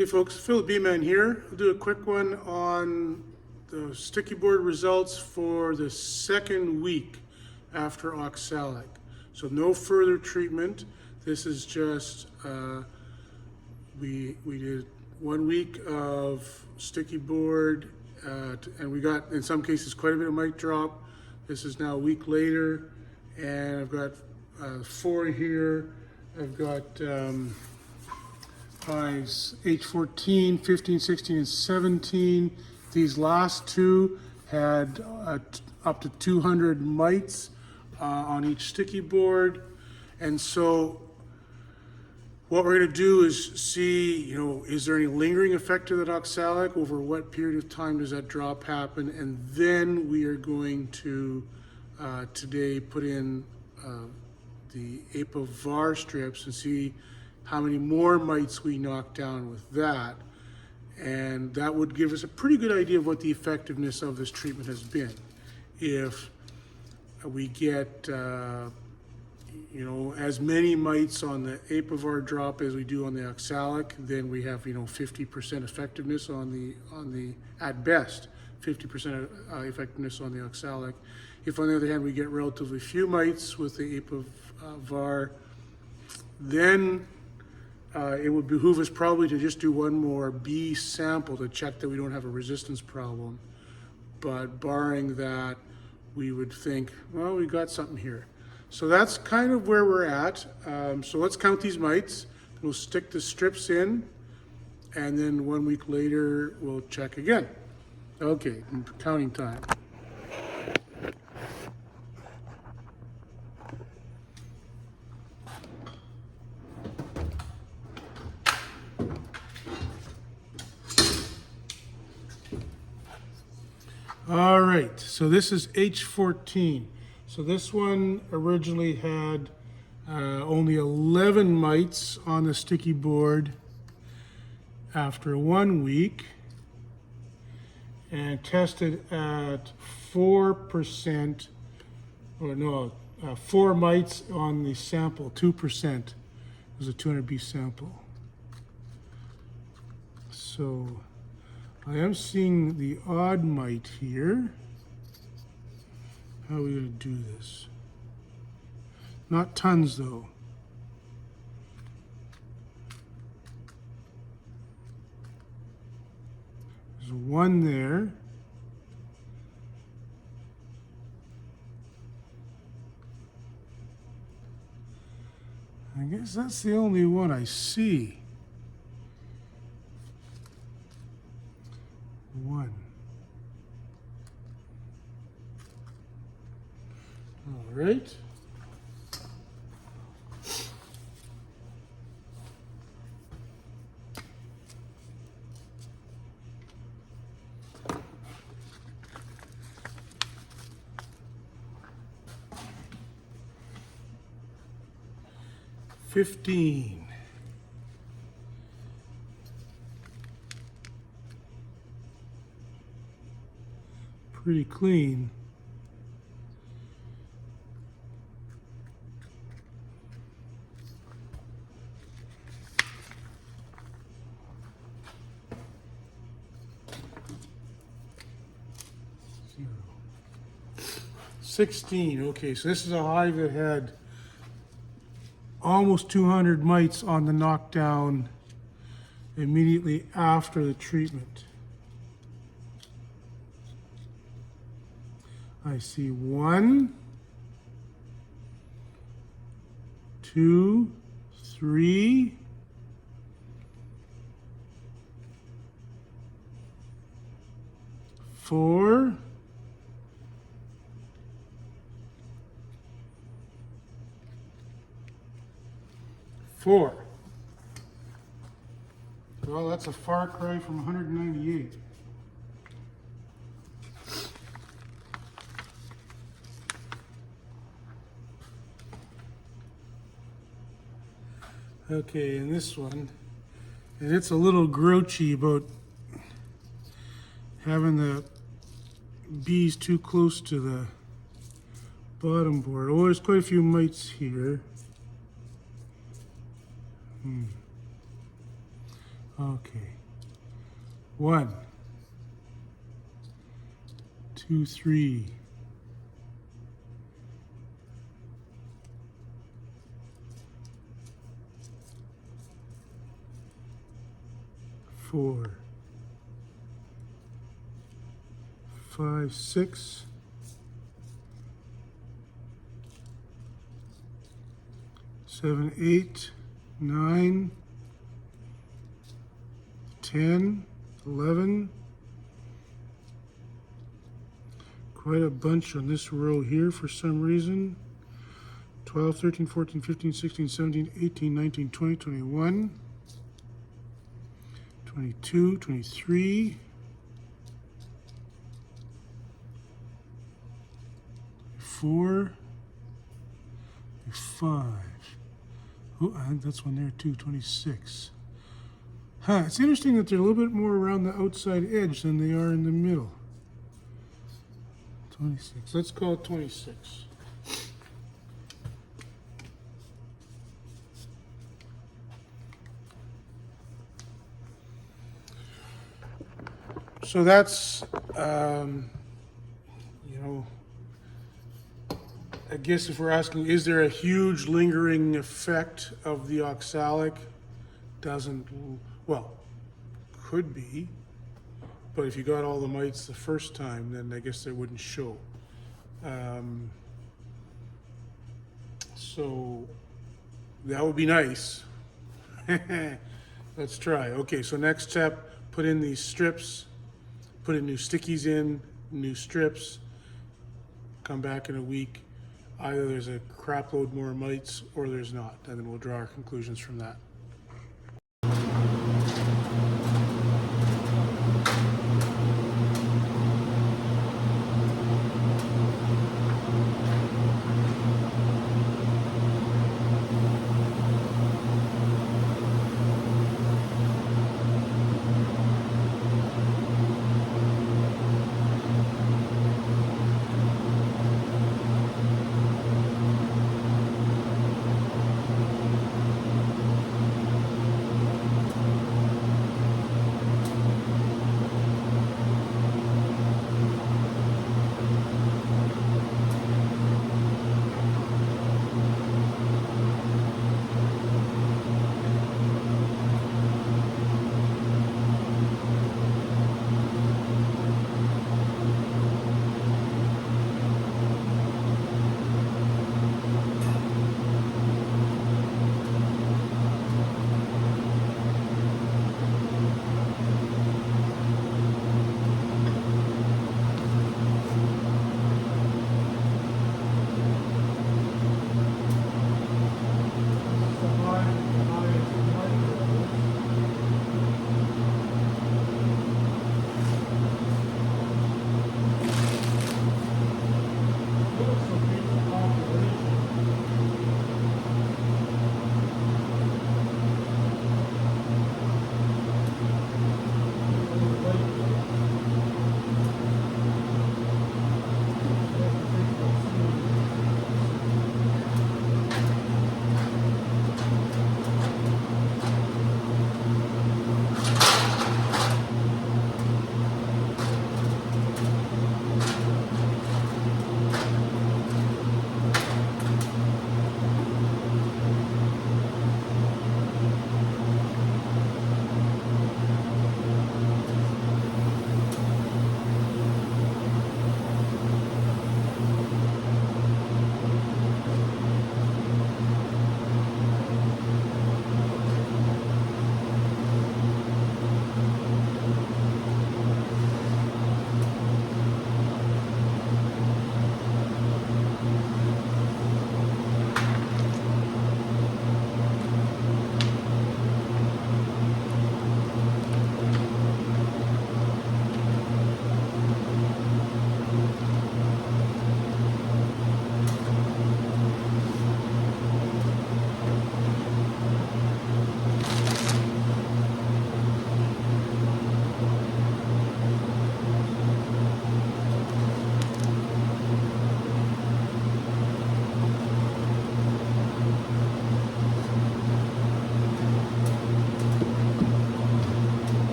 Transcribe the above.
Hey folks, Philip B-Man here. I'll do a quick one on the sticky board results for the second week after oxalic. So no further treatment. This is just, we did 1 week of sticky board and we got, in some cases, quite a bit of mite drop. This is now a week later and I've got 4 here. I've got hives H14, 15, 16, and 17. These last two had up to 200 mites on each sticky board. And so what we're going to do is see, is there any lingering effect of that oxalic? Over what period of time does that drop happen? And then we are going to today put in the APA-VAR strips and see how many more mites we knock down with that. And that would give us a pretty good idea of what the effectiveness of this treatment has been. If we get as many mites on the APA-VAR drop as we do on the oxalic, then we have 50% effectiveness on the at best 50% effectiveness on the oxalic. If on the other hand we get relatively few mites with the APA-VAR, then it would behoove us probably to just do one more bee sample to check that we don't have a resistance problem. But barring that, we would think, well, we got something here. So that's kind of where we're at. So let's count these mites. We'll stick the strips in, and then 1 week later, we'll check again. Okay, counting time. All right, so this is H14. So this one originally had only 11 mites on the sticky board after 1 week and tested at 4%, or no, 4 mites on the sample, 2%. It was a 200 bee sample. So I am seeing the odd mite here. How are we going to do this? Not tons though. There's one there. I guess that's the only one I see. One. All right. $15. Pretty clean. Zero. 16. Okay, so this is a hive that had almost 200 mites on the knockdown immediately after the treatment. I see 1, 2, 3, 4, 4. Well, that's a far cry from 198. Okay, and this one, and it's a little grouchy about having the bees too close to the bottom board. Oh, there's quite a few mites here. Okay. 1, 2, 3. 4, 5, 6, 7, 8, 9, 10, 11. Quite a bunch on this row here for some reason. 12, 13, 14, 15, 16, 17, 18, 19, 20, 21, 22, 23, 4, 5. Oh, I think that's one there too, 26. Huh, it's interesting that they're a little bit more around the outside edge than they are in the middle. 26. Let's call it 26. So that's, I guess if we're asking, is there a huge lingering effect of the oxalic? Well, could be, but if you got all the mites the first time, then I guess they wouldn't show. So that would be nice. Let's try. Okay, so next step, put in these strips, put in new stickies in, new strips, come back in a week. Either there's a crap load more mites or there's not, and then we'll draw our conclusions from that.